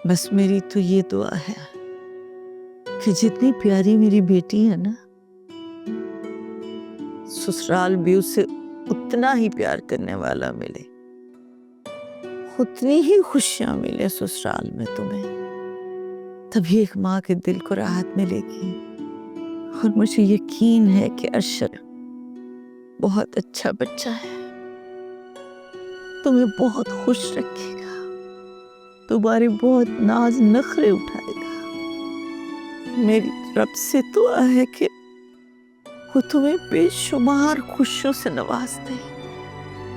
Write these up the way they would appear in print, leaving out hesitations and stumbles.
बस मेरी तो ये दुआ है कि जितनी प्यारी मेरी बेटी है ना, ससुराल भी उससे उतना ही प्यार करने वाला मिले, उतनी ही खुशियां मिले ससुराल में तुम्हें। तभी एक माँ के दिल को राहत मिलेगी। और मुझे यकीन है कि अरशद बहुत अच्छा बच्चा है, तुम्हें बहुत खुश रखेगा, तुम्हारे बहुत नाज नखरे उठाएगा। मेरी रब से दुआ है कि वो तुम्हें बेशुमार खुशियों से नवाज दे।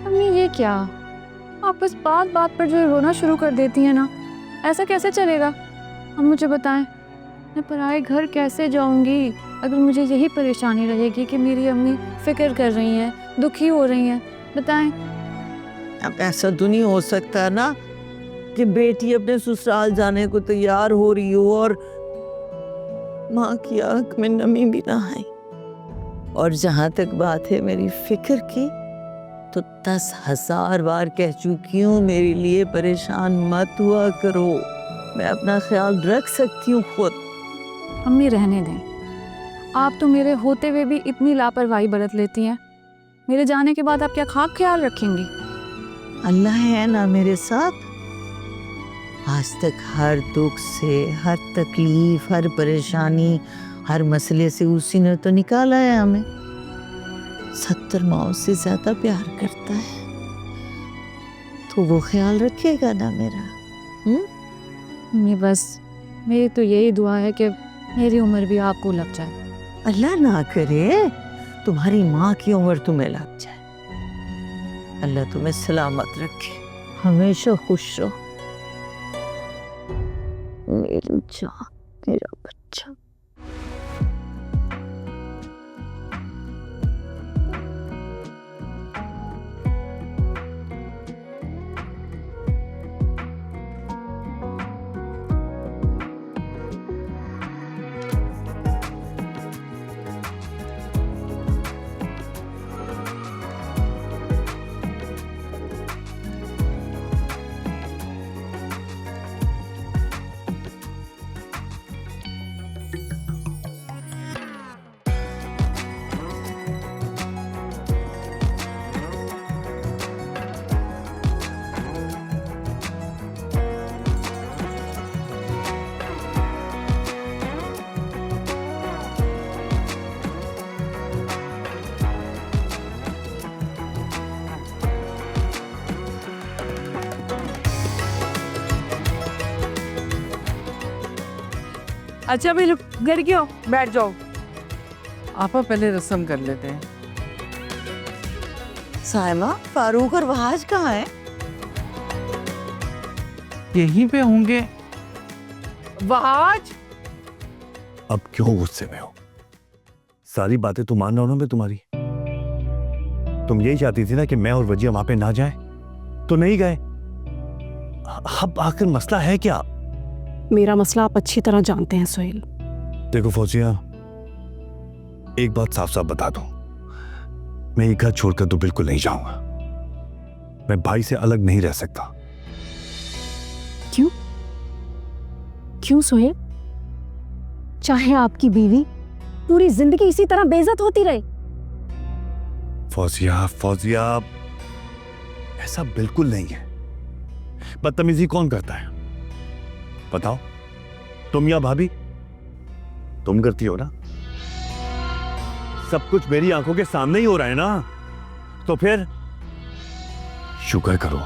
अम्मी ये क्या, आप बस बात बात पर जो रोना शुरू कर देती हैं ना, ऐसा कैसे चलेगा? अब मुझे बताएं, मैं पराए घर कैसे जाऊंगी अगर मुझे यही परेशानी रहेगी कि मेरी अम्मी फिक्र कर रही हैं, दुखी हो रही हैं? बताएं। अब ऐसा तो नहीं हो सकता ना कि बेटी अपने ससुराल जाने को तैयार हो रही हो और माँ की आंख में नमी भी ना आए। और जहां तक बात है मेरी फिक्र की, तो 10,000 बार कह चुकी हूँ मेरे लिए परेशान मत हुआ करो, मैं अपना ख्याल रख सकती हूँ खुद। अम्मी रहने दें, आप तो मेरे होते हुए भी इतनी लापरवाही बरत लेती हैं। मेरे जाने के बाद आप क्या खाक ख्याल रखेंगी? अल्लाह है ना मेरे साथ। आज तक हर दुख से, हर तकलीफ, हर परेशानी, हर मसले से उसी ने तो निकाला है हमें। 70 माओं से ज्यादा प्यार करता है, तो वो ख्याल रखेगा ना मेरा। अम्मी बस मेरी तो यही दुआ है कि मेरी उम्र भी आपको लग जाए। अल्लाह ना करे तुम्हारी माँ की उम्र तुम्हें लग जाए। अल्लाह तुम्हें सलामत रखे, हमेशा खुश रहो मेरी जान, मेरा बच्चा। अच्छा भाई घर क्यों, बैठ जाओ। आपा पहले रस्म कर लेते हैं। साइमा, फारूक और वहाज कहाँ है? यहीं पे होंगे। वहाज, अब क्यों गुस्से में हो? सारी बातें तो मान रहा हूं ना मैं तुम्हारी। तुम यही चाहती थी ना कि मैं और वजिया वहां पे ना जाएं, तो नहीं गए। अब आखिर मसला है क्या? मेरा मसला आप अच्छी तरह जानते हैं सोहेल। देखो फौजिया, एक बात साफ साफ बता दूं, मैं ये घर छोड़कर तो बिल्कुल नहीं जाऊंगा। मैं भाई से अलग नहीं रह सकता। क्यों? क्यों सोहेल? चाहे आपकी बीवी पूरी जिंदगी इसी तरह बेइज्जत होती रहे? फौजिया, फौजिया, ऐसा बिल्कुल नहीं है। बदतमीजी कौन करता है बताओ? तुम या भाभी? तुम करती हो ना। सब कुछ मेरी आंखों के सामने ही हो रहा है ना, तो फिर शुक्र करो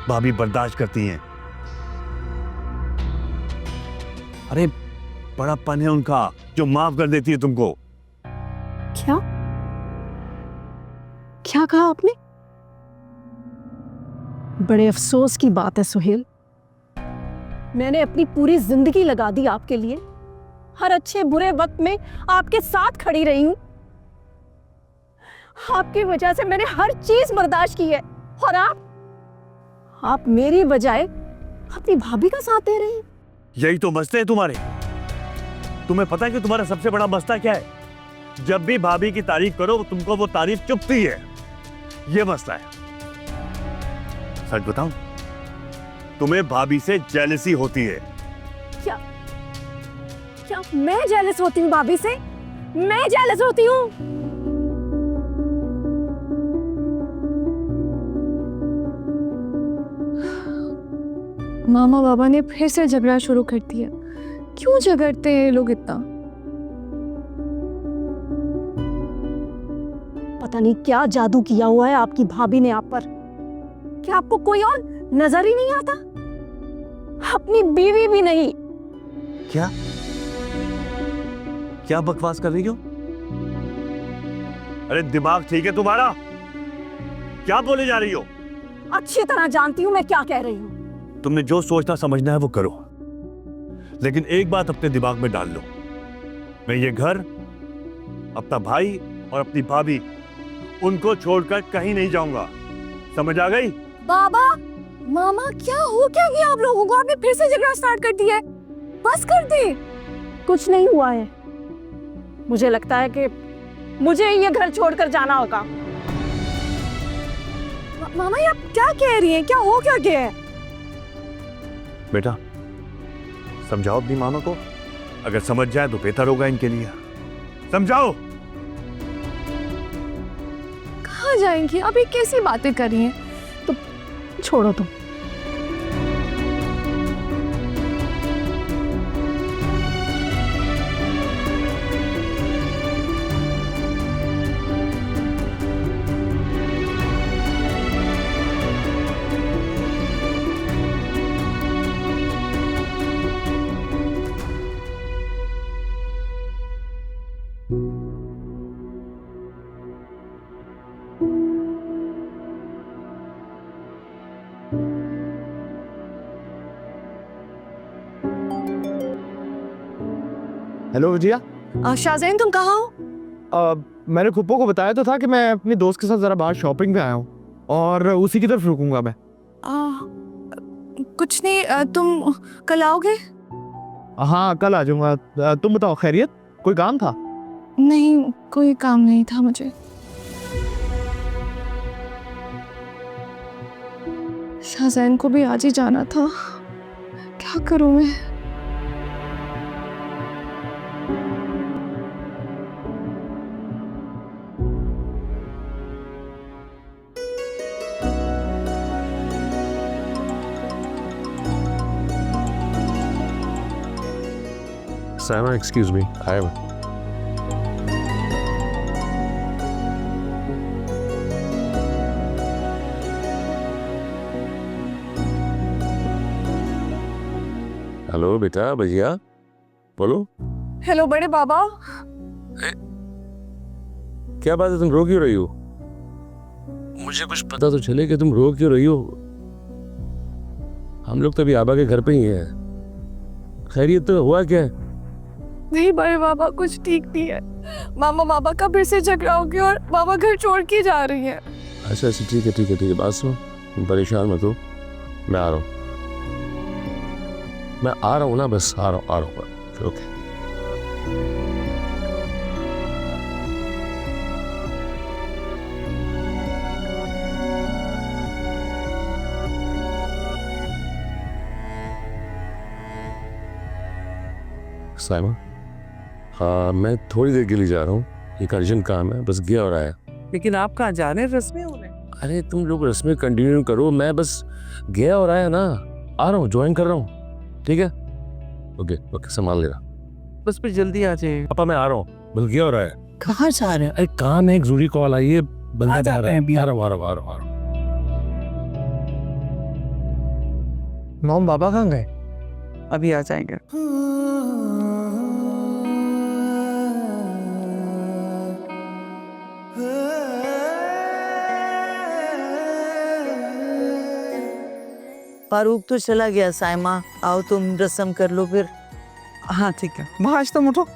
भाभी बर्दाश्त करती हैं। अरे बड़ापन है उनका जो माफ कर देती है तुमको। क्या? क्या कहा आपने? बड़े अफसोस की बात है सोहेल, मैंने अपनी पूरी जिंदगी लगा दी आपके लिए, हर अच्छे बुरे वक्त में आपके साथ खड़ी रही हूं। आपकी वजह से मैंने हर चीज बर्दाश्त की है, और आप मेरी बजाय अपनी भाभी का साथ दे रहे हैं। यही तो मसले हैं तुम्हारे। तुम्हें पता है कि तुम्हारा सबसे बड़ा मसला क्या है? जब भी भाभी की तारीफ करो तुमको वो तारीफ चुभती है। ये मसला है। सच बताऊं, तुम्हें भाभी से जेलसी होती है। क्या मैं जेलस होती हूँ भाभी से? मैं जेलस होती हूँ? मामा बाबा ने फिर से झगड़ा शुरू कर दिया। क्यों झगड़ते हैं ये लोग इतना? पता नहीं क्या जादू किया हुआ है आपकी भाभी ने आप पर। क्या आपको कोई और नजर ही नहीं आता? अपनी बीवी भी नहीं। क्या क्या बकवास कर रही हो? अरे दिमाग ठीक है तुम्हारा? क्या बोले जा रही हो? अच्छी तरह जानती हूँ मैं क्या कह रही हूँ। तुमने जो सोचना समझना है वो करो, लेकिन एक बात अपने दिमाग में डाल लो, मैं ये घर, अपना भाई और अपनी भाभी, उनको छोड़कर कहीं नहीं जाऊंगा। समझ आ गई? बाबा, मामा, क्या हो क्या गया आप लोगों को? आपने फिर से झगड़ा स्टार्ट कर दिया है। बस कर दे। कुछ नहीं हुआ है। मुझे लगता है कि मुझे ये घर छोड़कर जाना होगा। मामा, ये आप क्या कह रही हैं? क्या हो क्या गया है? बेटा समझाओ अपनी मामा को, अगर समझ जाए तो बेहतर होगा इनके लिए। समझाओ। कहाँ जाएंगी? अब ये कैसी बातें कर रही हैं? छोड़ो तुम। हेलो विजया। शाहजैन, तुम कहाँ हो? मैंने खुप्पो को बताया तो था कि मैं अपने दोस्त के साथ जरा बाहर शॉपिंग पे आया हूँ और उसी की तरफ रुकूंगा मैं। कुछ नहीं, तुम कल आओगे? हाँ कल आ जाऊंगा। तुम बताओ खैरियत, कोई काम था? नहीं, कोई काम नहीं था मुझे। शाहजैन को भी आज ही जाना था। क्या करूं मैं? Simon, excuse me. हेलो बेटा, भैया बोलो। हेलो बड़े बाबा। क्या बात है, तुम रो क्यों रही हो? मुझे कुछ पता तो चले कि तुम रो क्यों रही हो। हम लोग तो अभी आबा के घर पे ही हैं। खैरियत तो हुआ क्या है? नहीं बड़े बाबा, कुछ ठीक नहीं है। मामा बाबा का फिर से झगड़ा हो गया और बाबा घर छोड़ के जा रही है। अच्छा अच्छा, ठीक है ठीक है ठीक है, बात सुनो, तुम परेशान मत हो, मैं आ रहा हूँ, मैं आ रहा हूँ ना, बस आ रहा हूँ। ओके। साइमन, हाँ मैं थोड़ी देर के लिए जा रहा हूँ, एक अर्जेंट काम है, बस गया और आया। लेकिन आप कहाँ जा रहे हैं? रस्में होने? अरे तुम लोग रस्में कंटिन्यू करो, मैं बस गया और आया ना, आ रहा हूँ, ज्वाइन कर रहा हूँ, ठीक है? ओके ओके, संभाल लेना। बस फिर जल्दी आ जाइए। पापा मैं आ रहा हूँ, बस गया और आया। कहाँ जा रहे हैं? अरे काम है, एक जरूरी कॉल आई है, बंदा जा रहा है। अभी आ रहा हूँ। मॉम बाबा कहाँ गए? अभी आ जाएंगे। फारूक तो चला गया। साइमा आओ तुम रस्म कर लो फिर। हाँ ठीक है, महाज तुम उठो।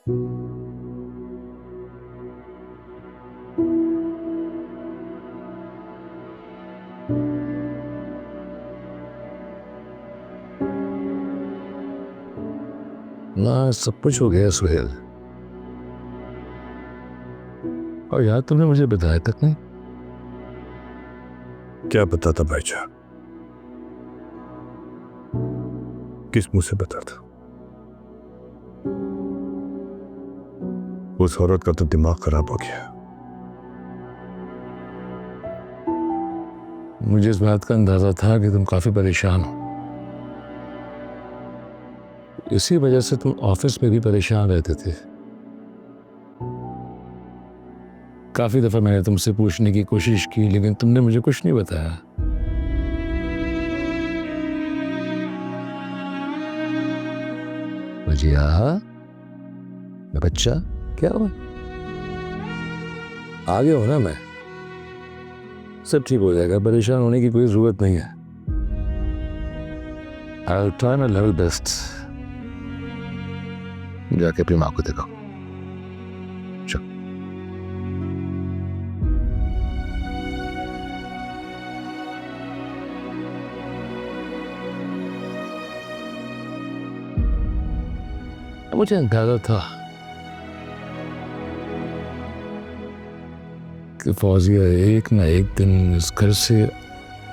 ना सब कुछ हो गया सुहेल, और यार तुमने मुझे बताया तक नहीं। क्या बताता भाईजान, किस मुंह से बताता? उस औरत का तो दिमाग खराब हो गया। मुझे इस बात का अंदाजा था कि तुम काफी परेशान हो, इसी वजह से तुम ऑफिस में भी परेशान रहते थे। काफी दफा मैंने तुमसे पूछने की कोशिश की, लेकिन तुमने मुझे कुछ नहीं बताया। भजिया, बच्चा क्या हुआ? आ गया हो ना मैं, सब ठीक हो जाएगा, परेशान होने की कोई जरूरत नहीं है। I'll try my level best। जाके अपनी माँ को दिखाओ। चल। मुझे अंदाजा था कि फौजिया एक ना एक दिन इस घर से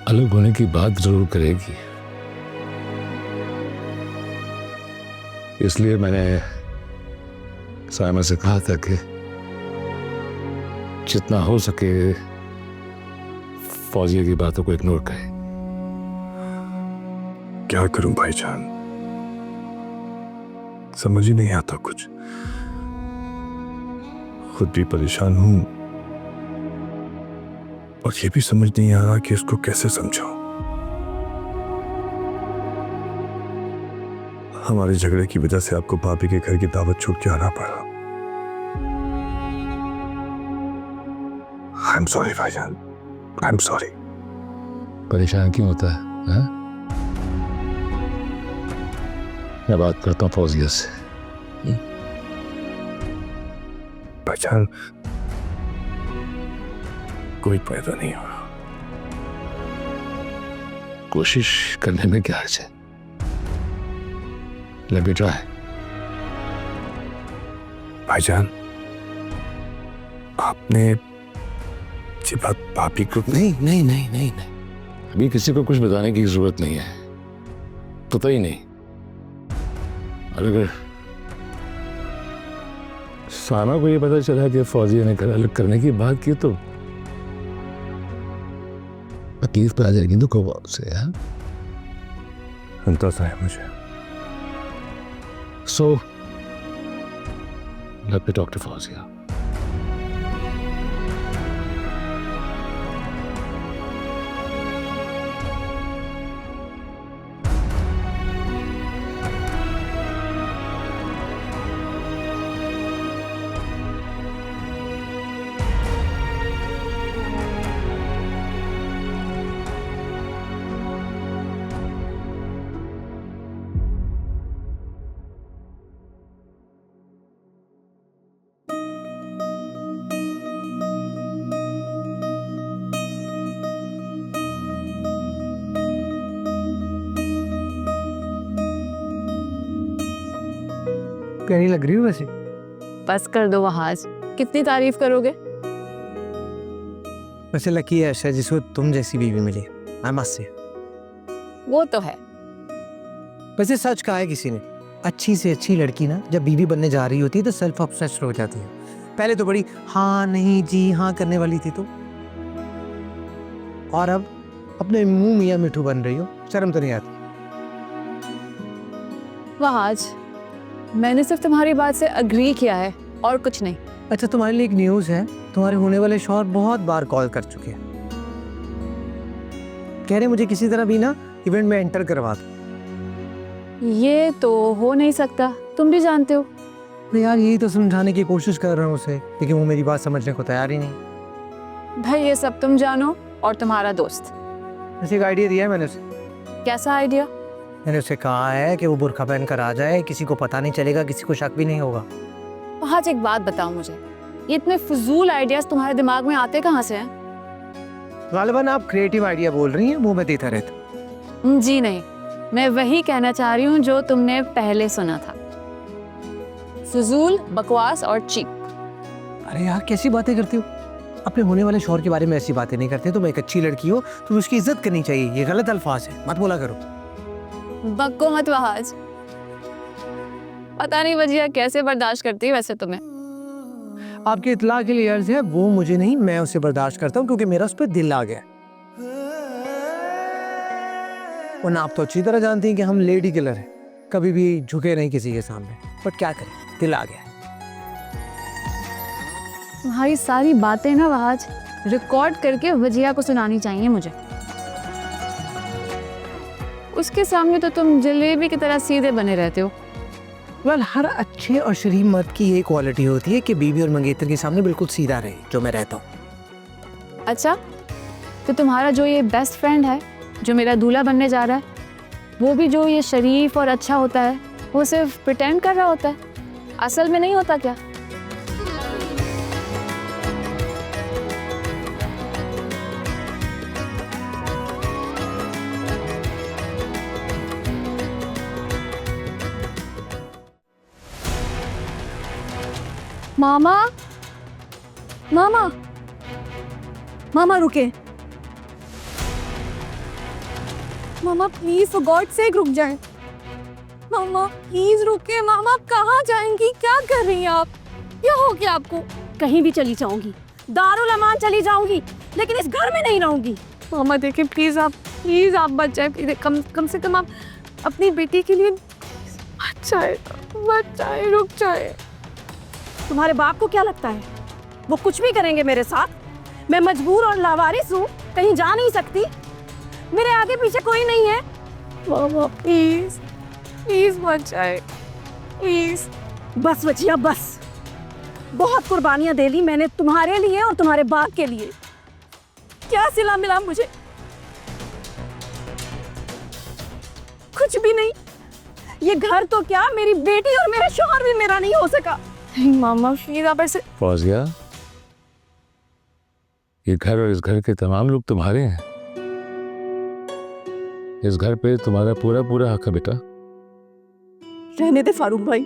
अलग होने की बात जरूर करेगी, इसलिए मैंने साइमा से कहा था कि जितना हो सके फौजिया की बातों को इग्नोर करे। क्या करूं भाईजान, समझ ही नहीं आता कुछ। खुद भी परेशान हूं और ये भी समझ नहीं आ रहा कि इसको कैसे समझाऊं। हमारे झगड़े की वजह से आपको भाभी के घर की दावत छूट के आना पड़ा। आई एम सॉरी भाईजान, आई एम सॉरी। परेशान क्यों होता है, हाँ? मैं बात करता हूँ फौजिया से। भाईजान कोई फायदा नहीं हुआ। कोशिश करने में क्या हर्ज है? Let me try। भाईजान आपने ये बात भाभी को नहीं नहीं नहीं नहीं नहीं, अभी किसी को कुछ बताने की जरूरत नहीं है, पता ही नहीं। और अगर सामा को ये पता चला कि फौजिया ने घर अलग करने की बात की तो तकलीफ पे आ जाएगी दुख से। हाँ, अंदाजा है मुझे। So, let me talk to Fauziya। प्यारी लग रही हो वैसे। बस कर दो वहाज, कितनी तारीफ करोगे? वैसे लकी है अर्षा जिसको तुम जैसी बीवी मिली, आई मस्ट से। वो तो है। वैसे सच कहा है किसी ने, अच्छी से अच्छी लड़की ना जब बीवी बनने जा रही होती है तो सेल्फ ऑब्सेस्ड हो जाती है। पहले तो बड़ी हाँ नहीं जी हाँ करने वाली थी तो, और अब अपने मुंह मियाँ मिठू बन रही हो, शर्म तो नहीं आती? वहाज, मैंने सिर्फ तुम्हारी बात से अग्री किया है और कुछ नहीं। अच्छा, तुम्हारे लिए एक न्यूज़ है, तुम्हारे होने वाले शौहर बहुत बार कॉल कर चुके हैं, कह रहे मुझे किसी तरह भी ना इवेंट में एंटर करवा दो। ये तो हो नहीं सकता, तुम भी जानते हो। तो यार यही तो समझाने की कोशिश कर रहा हूँ उसे, लेकिन वो मेरी बात समझने को तैयार ही नहीं। भाई ये सब तुम जानो और तुम्हारा दोस्त। ऐसे एक आइडिया दिया है मैंने उसे। कैसा आइडिया? मैंने उसे कहा है कि वो बुर्का पहन कर आ जाए, किसी को पता नहीं चलेगा, किसी को शक भी नहीं होगा। वहाज एक बात बताओ मुझे, ये इतने फजूल आइडियाज तुम्हारे दिमाग में आते कहाँ से हैं? गालिबन आप क्रिएटिव आइडिया बोल रही हैं, मुंह में देता रहता। जी नहीं, मैं वही कहना चाह रही हूँ जो तुमने पहले सुना था, फजूल, बकवास और चीप। अरे यार कैसी बातें करती हो, अपने होने वाले शौहर के बारे में ऐसी बातें नहीं करते। तुम एक अच्छी लड़की हो, तुम्हें उसकी इज्जत करनी चाहिए। ये गलत अल्फाज है, मत बोला करो। बक्को मत वहाज, पता नहीं वजिया कैसे बर्दाश्त करती है वैसे तुम्हें। आपके इतला के लिए अर्ज है, वो मुझे नहीं, मैं उसे बर्दाश्त करता हूँ क्योंकि मेरा उस पर दिल आ गया। वरना आप तो अच्छी तरह जानती हैं कि हम लेडी किलर हैं, कभी भी झुके नहीं किसी के सामने, बट क्या करें, दिल आ गया। तुम्हारी सारी बातें ना वहाज रिकॉर्ड करके वजिया को सुनानी चाहिए मुझे। उसके सामने तो तुम जलेबी की तरह सीधे बने रहते हो। वेल, हर अच्छे और शरीफ मर्द की ये क्वालिटी होती है कि बीवी और मंगेतर के सामने बिल्कुल सीधा रहे, जो मैं रहता हूँ। अच्छा, तो तुम्हारा जो ये बेस्ट फ्रेंड है जो मेरा दूल्हा बनने जा रहा है, वो भी जो ये शरीफ और अच्छा होता है, वो सिर्फ प्रिटेंड कर रहा होता है, असल में नहीं होता क्या? मामा, मामा, मामा रुके, मामा प्लीज फॉर गॉड सेक रुक जाएं। मामा प्लीज रुके, मामा आप कहाँ जाएंगी, क्या कर रही हैं आप? क्या हो गया आपको? कहीं भी चली जाऊंगी, दारुल अमान चली जाऊंगी, लेकिन इस घर में नहीं रहूंगी। मामा देखिए प्लीज आप बच जाए, कम से कम आप अपनी बेटी के लिए बच जाए, रुक जाए। तुम्हारे बाप को क्या लगता है वो कुछ भी करेंगे मेरे साथ? मैं मजबूर और लावारिस हूँ, कहीं जा नहीं सकती, मेरे आगे पीछे कोई नहीं है। मामा प्लीज प्लीज मत जाए, प्लीज। बस बचिया बस, बहुत कुर्बानियां दे ली मैंने तुम्हारे लिए और तुम्हारे बाप के लिए, क्या सिला मिला मुझे? कुछ भी नहीं। ये घर तो क्या, मेरी बेटी और मेरा शौहर भी मेरा नहीं हो सका। मामा प्लीज आप ऐसे। फौजिया, ये घर और इस घर के तमाम लोग तुम्हारे हैं। इस घर पे तुम्हारा पूरा पूरा हक है बेटा। रहने दे फारूक भाई,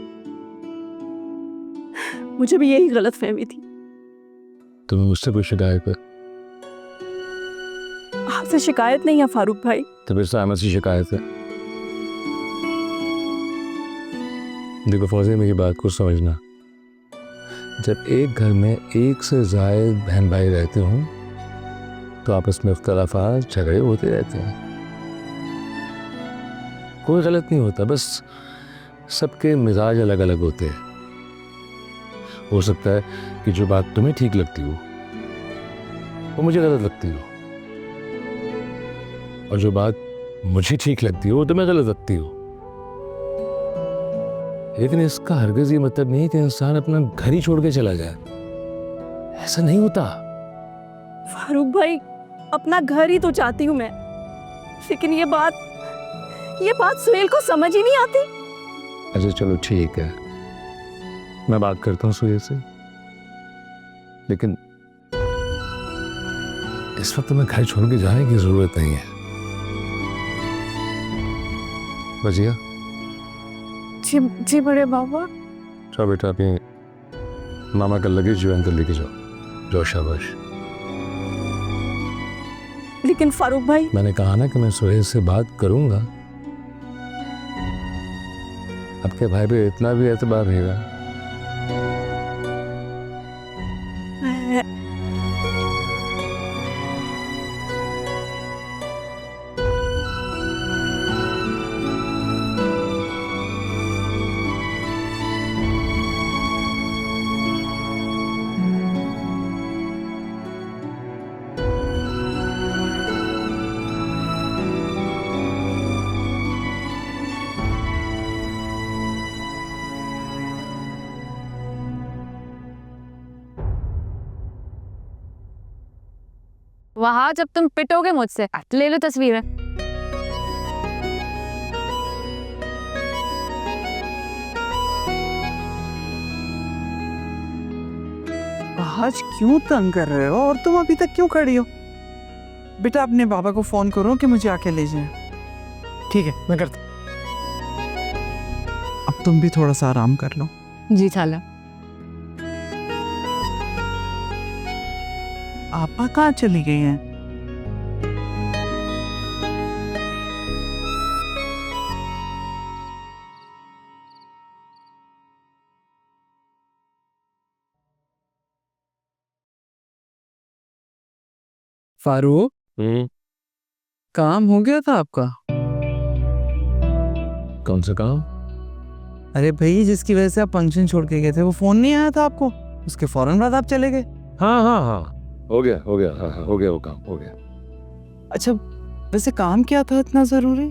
मुझे भी यही गलत फहमी थी। तुम्हें मुझसे कोई शिकायत है? आपसे शिकायत नहीं है फारूक भाई। तो फिर सामने से शिकायत है। देखो फौजिया, मेरी बात को समझना, जब एक घर में एक से ज्यादा बहन भाई रहते हों तो आपस में इख्तलाफात झगड़े होते रहते हैं। कोई गलत नहीं होता, बस सबके मिजाज अलग अलग होते हैं। हो सकता है कि जो बात तुम्हें ठीक लगती हो वो मुझे गलत लगती हो, और जो बात मुझे ठीक लगती हो वो तुम्हें गलत लगती हो। लेकिन इसका हरगिज़ ये मतलब नहीं कि इंसान अपना घर ही छोड़ के चला जाए। ऐसा नहीं होता। फारूक भाई, अपना घर ही तो चाहती हूँ मैं, लेकिन ये बात सुहेल को समझ ही नहीं आती। अच्छा चलो ठीक है, मैं बात करता हूँ सुहेल से, लेकिन इस वक्त तुम्हें घर छोड़ के जाने की जरूरत नहीं है। वजिया। जी बड़े बाबा। चलो बेटा, अपनी मामा का लगेज जो है अंदर लेके जाओ। शाबाश। लेकिन फारूक भाई, मैंने कहा ना कि मैं सुहेल से बात करूंगा। आपके भाई पे इतना भी एतबार रहेगा। वहां जब तुम पिटोगे मुझसे, ले लो तस्वीरें। आज क्यों तंग कर रहे हो और तुम अभी तक क्यों खड़ी हो? बेटा अपने बाबा को फोन करो कि मुझे आके ले जाए। ठीक है, मैं करता अब तुम भी थोड़ा सा आराम कर लो। जी खाला। आपा कहाँ चली गई हैं? फारूक, काम हो गया था आपका? कौन सा काम? अरे भाई, जिसकी वजह से आप फंक्शन छोड़ के गए थे, वो फोन नहीं आया था आपको? उसके फौरन बाद आप चले गए। हाँ हाँ हाँ, हो गया हाँ हाँ, हो गया वो काम हो गया। अच्छा, वैसे काम क्या था इतना जरूरी?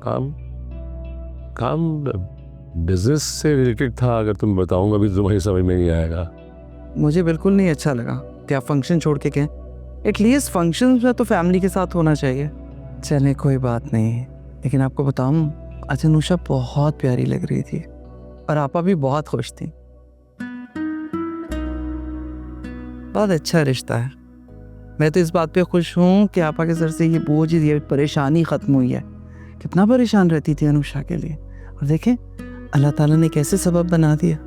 काम काम बिजनेस से रिलेटेड था। अगर तुम बताऊंगा भी तुम्हारी समझ में नहीं आएगा। मुझे बिल्कुल नहीं अच्छा लगा कि आप फंक्शन छोड़ के गए। एटलीस्ट फंक्शन में तो फैमिली के साथ होना चाहिए। चले कोई बात नहीं, लेकिन आपको बताऊं, आज अनुषा बहुत प्यारी लग रही थी और आपा भी बहुत खुश थी। बहुत अच्छा रिश्ता है। मैं तो इस बात पे खुश हूँ कि आपा के सर से ये बोझ, ये परेशानी खत्म हुई है। कितना परेशान रहती थी अनुषा के लिए, और देखें अल्लाह ताला ने कैसे सबब बना दिया।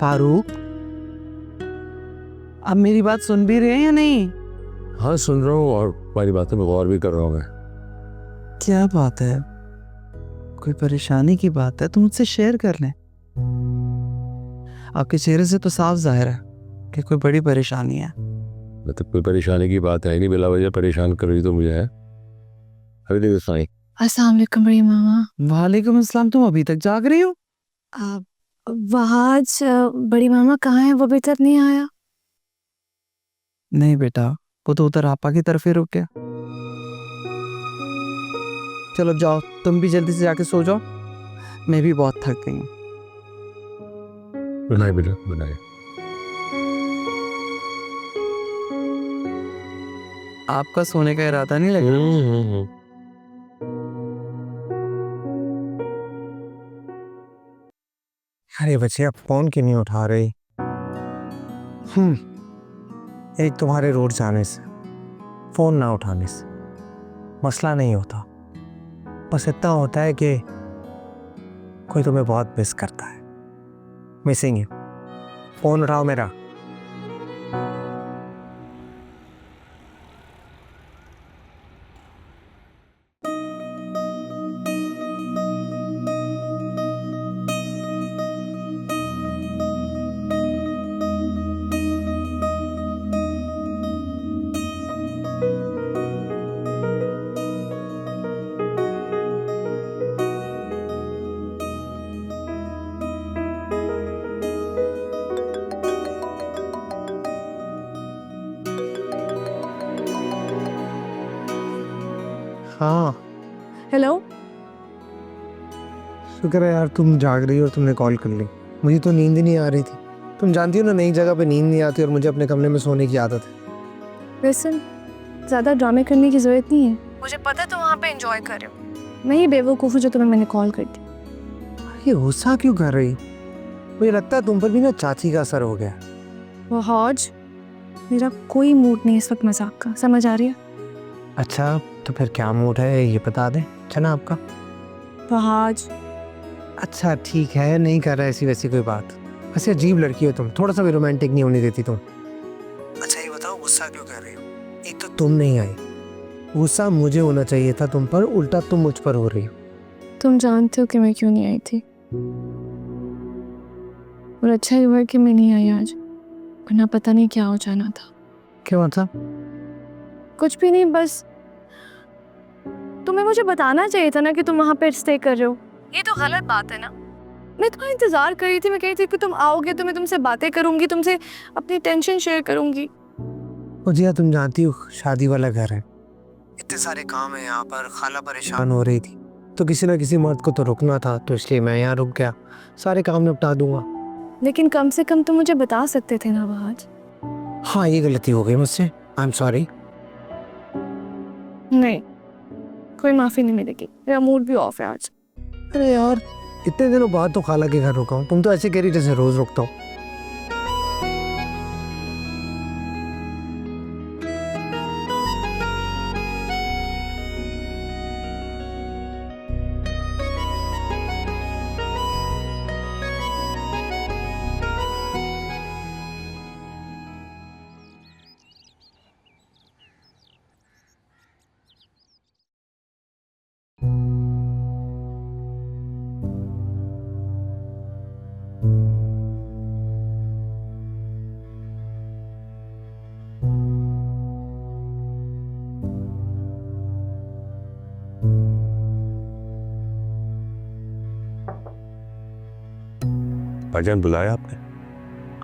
फारूक, आप मेरी बात सुन भी रहे हैं या नहीं? हाँ सुन रहा हूँ और तुम्हारी बातों में गौर भी कर रहा हूँ मैं। क्या बात है? कोई परेशानी की बात है तो मुझसे शेयर कर लें। आपके चेहरे से तो साफ जाहिर है कि कोई बड़ी परेशानी है। मतलब कोई परेशानी की बात है नहीं, बिला वजह परेशान कर रही तो मुझे है। अभी देखो साईं। अस्सलाम वालेकुम बड़ी मामा। वालेकुम अस्सलाम। तुम अभी तक जाग रही हो? वहाज बड़ी मामा कहाँ है? वो अभी तक नहीं आया। नहीं बेटा, वो तो उधर आपा की तरफ ही रुक गया। चलो जाओ, तुम भी जल्दी से जाके सो जाओ। मैं भी बहुत थक गई हूँ। बनाए बेटा बनाए। आपका सोने का इरादा नहीं लग रहा? अरे बच्चे, अब फोन क्यों नहीं उठा रही? एक तुम्हारे रोड जाने से, फोन ना उठाने से मसला नहीं होता। बस इतना होता है कि कोई तुम्हें बहुत मिस करता है। Missing you. फोन उठाओ मेरा। हाँ, हेलो। शुक्र है यार तुम जाग रही हो और तुमने कॉल कर ली। मुझे तो नींद ही नहीं आ रही थी। तुम जानती हो ना, नई जगह पे नींद नहीं आती और मुझे अपने कमरे में सोने की आदत है। वैसे ज़्यादा ड्रामे करने की ज़रूरत नहीं है। मुझे पता है तुम वहाँ पे एंजॉय कर रहे हो। मैं ही बेवकूफ़ हूँ जो तुम्हें मैंने कॉल कर दी। ये गुस्सा क्यों कर रही? मुझे लगता है तुम पर भी ना चाची का असर हो गया। वहाज, मेरा कोई मूड नहीं इस वक्त मजाक का, समझ आ रही है? अच्छा, तो फिर क्या मूड है ये बता दें चना आपका। वहाज, अच्छा ठीक है, नहीं कर रहा ऐसी वैसी कोई बात। वैसे अजीब लड़की हो तुम, थोड़ा सा भी रोमांटिक नहीं होने देती तुम। अच्छा ये बताओ, गुस्सा क्यों कर रही हो? एक तो तुम नहीं आई, गुस्सा मुझे होना चाहिए था तुम पर, उल्टा तुम मुझ पर हो रही हो। तुम जानते हो कि मैं क्यों नहीं आई थी, और अच्छा ही हुआ कि मैं नहीं आई आज, वरना पता नहीं क्या हो जाना था। क्या मतलब? कुछ भी नहीं, बस तुम्हें मुझे बताना चाहिए था ना कि तुम वहाँ पे स्टे कर रहे हो। ये तो गलत बात है ना। मैं तुम्हारा इंतजार कर रही थी, मैं कह रही थी कि तुम आओगे तो मैं तुमसे बातें करूंगी, तुमसे अपनी टेंशन शेयर करूंगी। मुझे तुम जानती हो शादी वाला घर है, इतने सारे काम है यहाँ पर, खाला परेशान हो रही थी तो किसी ना किसी मर्द को तो रुकना था, तो इसलिए मैं यहाँ रुक गया। सारे काम निपटा दूंगा। लेकिन कम से कम तुम मुझे बता सकते थे ना वहाज। हाँ ये गलती हो गई मुझसे, आई एम सॉरी। नहीं, कोई माफी नहीं मिलेगी, मेरा मूड भी ऑफ है आज। अरे यार इतने दिनों बाद तो खाला के घर रुका हूँ, तुम तो ऐसे कह रही जैसे रोज रुकता हूँ। भाईजान बुलाया आपने?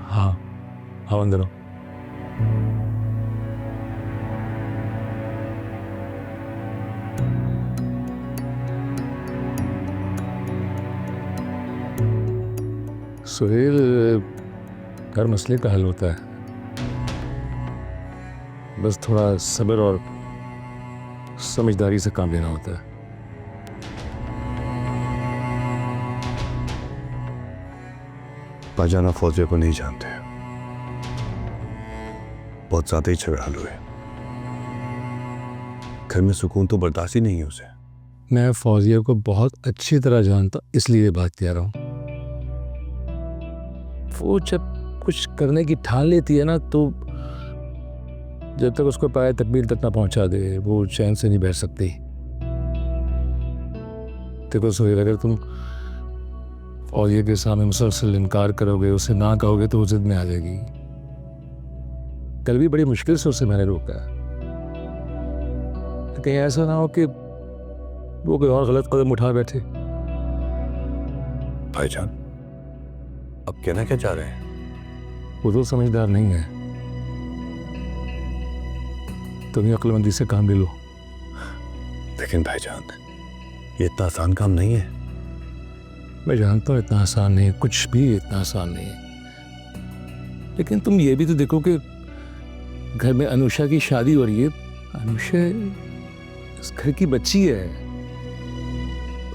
हाँ हाँ अंदर आओ। सुहेल, हर मसले का हल होता है, बस थोड़ा सब्र और समझदारी से काम लेना होता है। भाईजान आप फौजिया को नहीं जानते, बहुत ज्यादा ही झगड़ालू है। घर में सुकून तो बर्दाश्त ही नहीं है उसे। मैं फौजिया को बहुत अच्छी तरह जानता, इसलिए ये बात कह रहा हूँ। वो जब कुछ करने की ठान लेती है ना, तो जब तक उसको पाए तकमील तक ना पहुंचा दे, वो चैन से नहीं बैठ सकती। देखो सुहेल, अगर तुम फौजिया के सामने मुसलसल इनकार करोगे, उसे ना कहोगे, तो वो जिद में आ जाएगी। कल भी बड़ी मुश्किल से उसे मैंने रोका, कहीं ऐसा ना हो कि वो कोई और गलत कदम उठा बैठे। भाईजान अब कहना क्या चाह रहे हैं? वो तो समझदार नहीं है, तुम्हें अक्लमंदी से काम ले लो। लेकिन भाईजान ये इतना आसान काम नहीं है। मैं जानता हूँ इतना आसान नहीं है, कुछ भी इतना आसान नहीं है, लेकिन तुम ये भी तो देखो कि घर में अनुषा की शादी हो रही है। अनुषा इस घर की बच्ची है।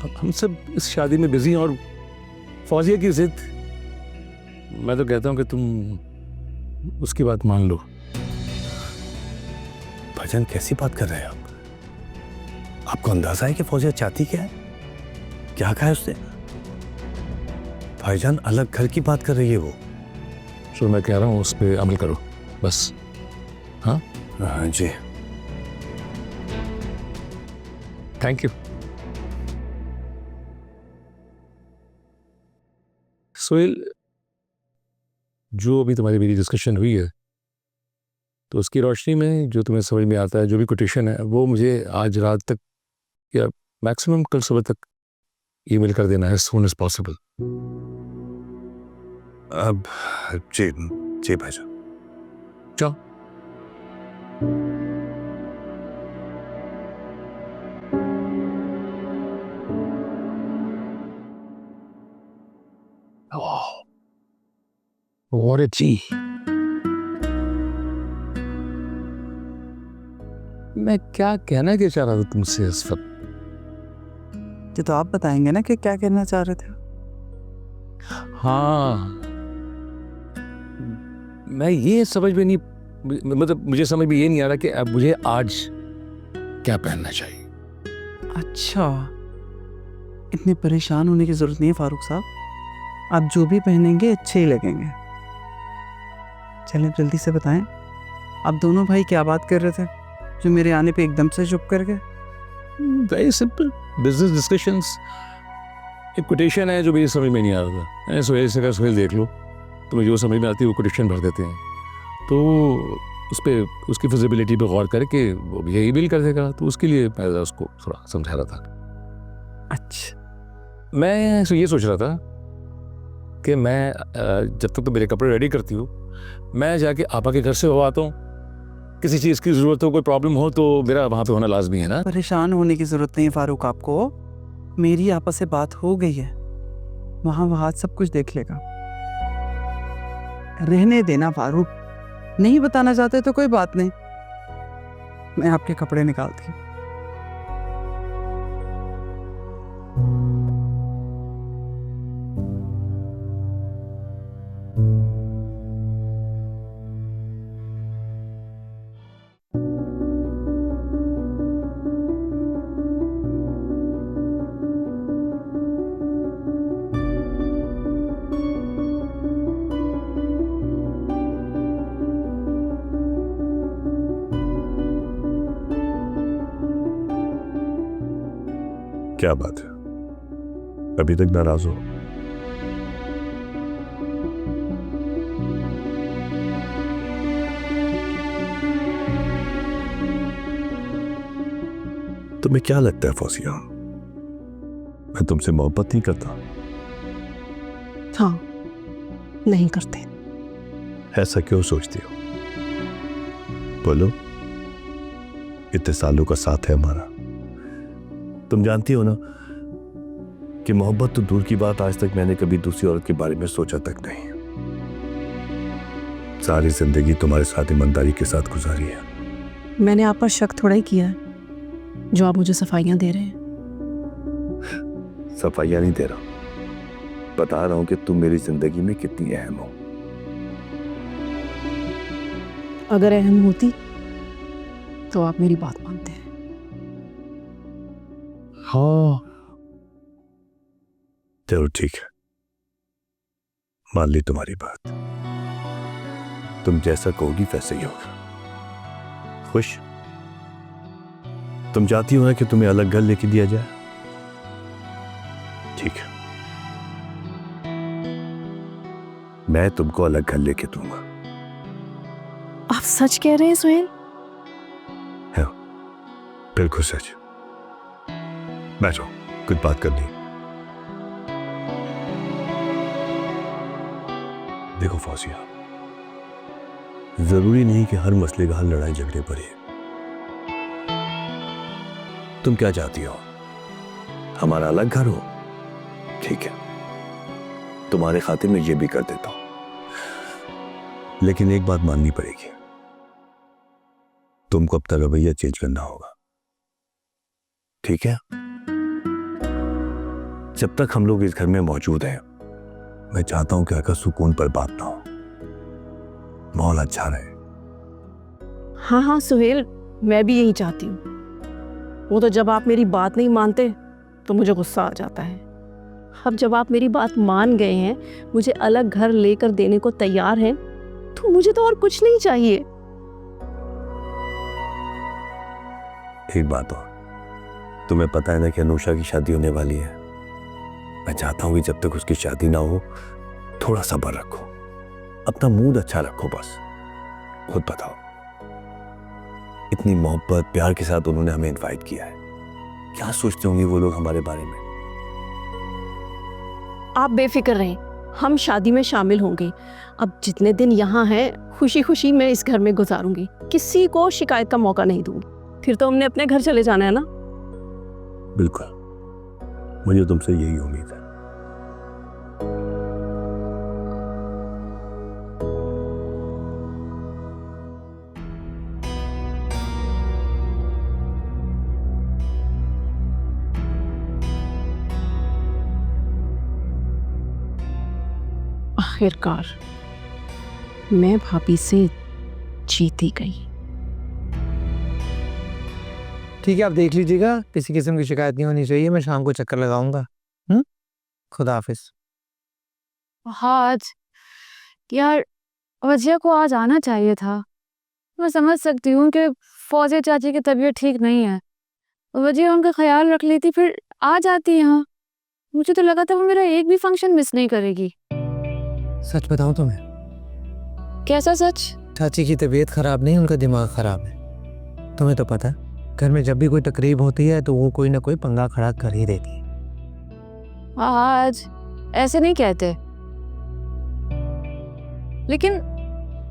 अब हम सब इस शादी में बिजी हैं और फौजिया की जिद। मैं तो कहता हूँ कि तुम उसकी बात मान लो। भाईजान कैसी बात कर रहे हैं आप? आपको अंदाजा है कि फौजिया चाहती क्या है? क्या कहा है उसने? भाईजान अलग घर की बात कर रही है वो। जो मैं कह रहा हूँ उस पर अमल करो बस। हाँ हाँ जी। Thank you. सोहेल, जो अभी तुम्हारी मेरी डिस्कशन हुई है, तो उसकी रोशनी में जो तुम्हें समझ में आता है, जो भी कोटेशन है, वो मुझे आज रात तक या मैक्सिमम कल सुबह तक ईमेल कर देना है, as soon as possible। अब जी जी भाईजान। जाओ। What a tea। मैं क्या कहना क्या चाह रहा था तुमसे इस वक्त? ये तो आप बताएंगे ना कि क्या कहना चाह रहे थे। हाँ, मैं ये समझ में नहीं, मतलब मुझे समझ में ये नहीं आ रहा कि अब मुझे आज क्या पहनना चाहिए। अच्छा, इतने परेशान होने की जरूरत नहीं है फारूक साहब, आप जो भी पहनेंगे अच्छे ही लगेंगे। चलें जल्दी से बताएं, आप दोनों भाई क्या बात कर रहे थे जो मेरे आने पे एकदम से चुप कर गए? Very simple business discussions. एक कोटेशन है जो मेरी समझ में नहीं आ रहा था। मैंने सोहेल से कहा, सोहेल देख लो, तुम्हें जो समझ में आती है वो कोटेशन भर देते हैं, तो उस पर उसकी फिजिबिलिटी पे गौर करके वो भी यही बिल कर देगा। तो उसके लिए मैं उसको थोड़ा समझा रहा था। अच्छा, मैं ये सोच रहा था कि मैं जब तक तो मेरे कपड़े रेडी करती हूँ, मैं जाके आपा के घर से हो आता हूँ। किसी चीज़ की ज़रूरत हो, कोई प्रॉब्लम हो, तो मेरा वहाँ पे होना लाजमी है ना। परेशान होने की जरूरत नहीं है फारूक आपको, मेरी आपस से बात हो गई है, वहाँ सब कुछ देख लेगा। रहने देना फारूक, नहीं बताना चाहते तो कोई बात नहीं, मैं आपके कपड़े निकालती हूँ। क्या बात है, अभी तक नाराज हो? तुम्हें क्या लगता है फौजिया, मैं तुमसे मोहब्बत नहीं करता? हाँ, नहीं करते। ऐसा क्यों सोचती हो? बोलो। इतने सालों का साथ है हमारा, तुम जानती हो ना कि मोहब्बत तो दूर की बात, आज तक मैंने कभी दूसरी औरत के बारे में सोचा तक नहीं। सारी जिंदगी तुम्हारे साथ ईमानदारी के साथ गुजारी है। मैंने आप पर शक थोड़ा ही किया है जो आप मुझे सफाइयां दे रहे हैं। सफाइयां नहीं दे रहा, बता रहा हूं कि तुम मेरी जिंदगी में कितनी अहम हो। अगर अहम होती तो आप मेरी बात मानते हैं। हाँ, चलो ठीक है, मान ली तुम्हारी बात। तुम जैसा कहोगी वैसे ही होगा। खुश? तुम चाहती हो ना कि तुम्हें अलग घर लेके दिया जाए? ठीक है, मैं तुमको अलग घर लेके दूंगा। आप सच कह रहे हैं सुहेल? है, बिल्कुल सच। बैठो, कुछ बात करनी है। देखो फौजिया, जरूरी नहीं कि हर मसले का हल लड़ाई झगड़े पर ही। तुम क्या चाहती हो? हमारा अलग घर हो? ठीक है, तुम्हारे खातिर में ये भी कर देता हूं, लेकिन एक बात माननी पड़ेगी, तुमको अपना रवैया चेंज करना होगा। ठीक है? जब तक हम लोग इस घर में मौजूद हैं, मैं चाहता हूं कि अगर सुकून पर बात ना हो, माहौल अच्छा रहे। हाँ हाँ सुहेल, मैं भी यही चाहती हूँ। वो तो जब आप मेरी बात नहीं मानते तो मुझे गुस्सा आ जाता है। अब जब आप मेरी बात मान गए हैं, मुझे अलग घर लेकर देने को तैयार हैं, तो मुझे तो और कुछ नहीं चाहिए। एक बात और, तुम्हें पता है ना कि अनुषा की शादी होने वाली है। मैं चाहता हूं कि जब तक उसकी शादी ना हो, थोड़ा सब्र रखो, अपना मूड अच्छा रखो। बस खुद बताओ, इतनी मोहब्बत प्यार के साथ उन्होंने हमें इनवाइट किया है, क्या सोचते होंगे वो लोग हमारे बारे में? आप बेफिक्र रहें, हम शादी में शामिल होंगे। अब जितने दिन यहाँ हैं, खुशी खुशी मैं इस घर में गुजारूंगी, किसी को शिकायत का मौका नहीं दूंगी। फिर तो हमने अपने घर चले जाना है ना। बिल्कुल, मुझे तुमसे यही उम्मीद है। आखिरकार मैं भाभी से जीत ही गई। ठीक है, आप देख लीजिएगा, किसी किस्म की शिकायत नहीं होनी चाहिए। मैं शाम को चक्कर लगाऊंगा। खुदा हाफिज। हाँ, आज यार वजिया को आज आना चाहिए था। मैं समझ सकती हूँ कि फौजिया चाची की तबीयत ठीक नहीं है, वजिया उनका ख्याल रख लेती, फिर आ जाती यहाँ। मुझे तो लगा था वो मेरा एक भी फंक्शन मिस नहीं करेगी। सच बताऊं तुम्हें, कैसा सच? चाची की तबीयत खराब नहीं, उनका दिमाग खराब है। तुम्हें तो पता है, घर में जब भी कोई तकरीब होती है तो वो कोई ना कोई पंगा खड़ा कर ही देती है। आज ऐसे नहीं कहते, लेकिन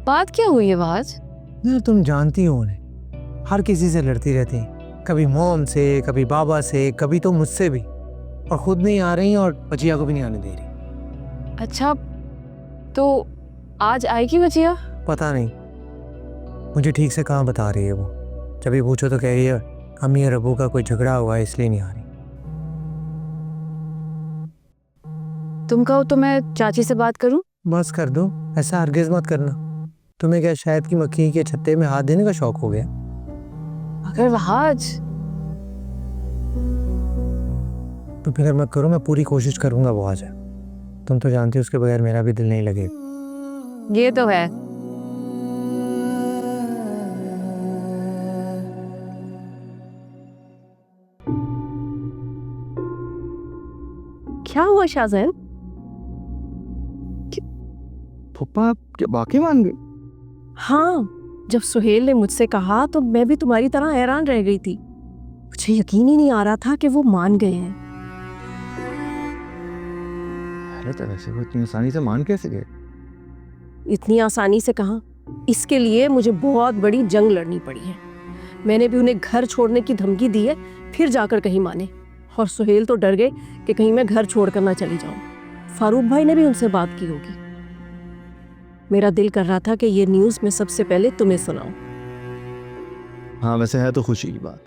बात क्या हुई है आज? यार तुम जानती हो उन्हें, हर किसी से लड़ती रहती हैं, कभी मोम से, कभी बाबा से, कभी तो मुझसे भी, और खुद नहीं आ रही और बचिया को भी नहीं आने दे रही। अच्छा, तो आज आएगी वजिया? पता नहीं, मुझे ठीक से कहाँ बता रही है वो। जब भी पूछो तो कह रही है अम्मी और अबू का कोई झगड़ा हुआ है इसलिए नहीं आ रही। तुम कहो तो मैं चाची से बात करूं? बस कर दो, ऐसा हरगिज मत करना। तुम्हें क्या शहद की मक्खी के छत्ते में हाथ देने का शौक हो गया? अगर वह आज तो फिक्र मत करो, मैं पूरी कोशिश करूंगा वो आ जाए। तुम तो जानती हो उसके बगैर मेरा भी दिल नहीं लगेगा। ये तो है। हुआ शाहजैन? पप्पा क्या बाकी मान गए? हाँ, जब सुहेल ने मुझसे कहा तो मैं भी तुम्हारी तरह हैरान रह गई थी। मुझे यकीन ही नहीं आ रहा था कि वो मान गए हैं। वैसे वो इतनी आसानी से मान कैसे गए? इतनी आसानी से कहाँ, इसके लिए मुझे बहुत बड़ी जंग लड़नी पड़ी है। मैंने भी उन्हें घर छोड़ने की धमकी दी है, फिर जाकर कहीं माने। और सुहेल तो डर गए कि कहीं मैं घर छोड़कर ना चली जाऊं। फारूक भाई ने भी उनसे बात की होगी। मेरा दिल कर रहा था कि ये न्यूज़ मैं सबसे पहले तुम्हें सुनाऊं। हाँ वैसे है तो खुशी की बात।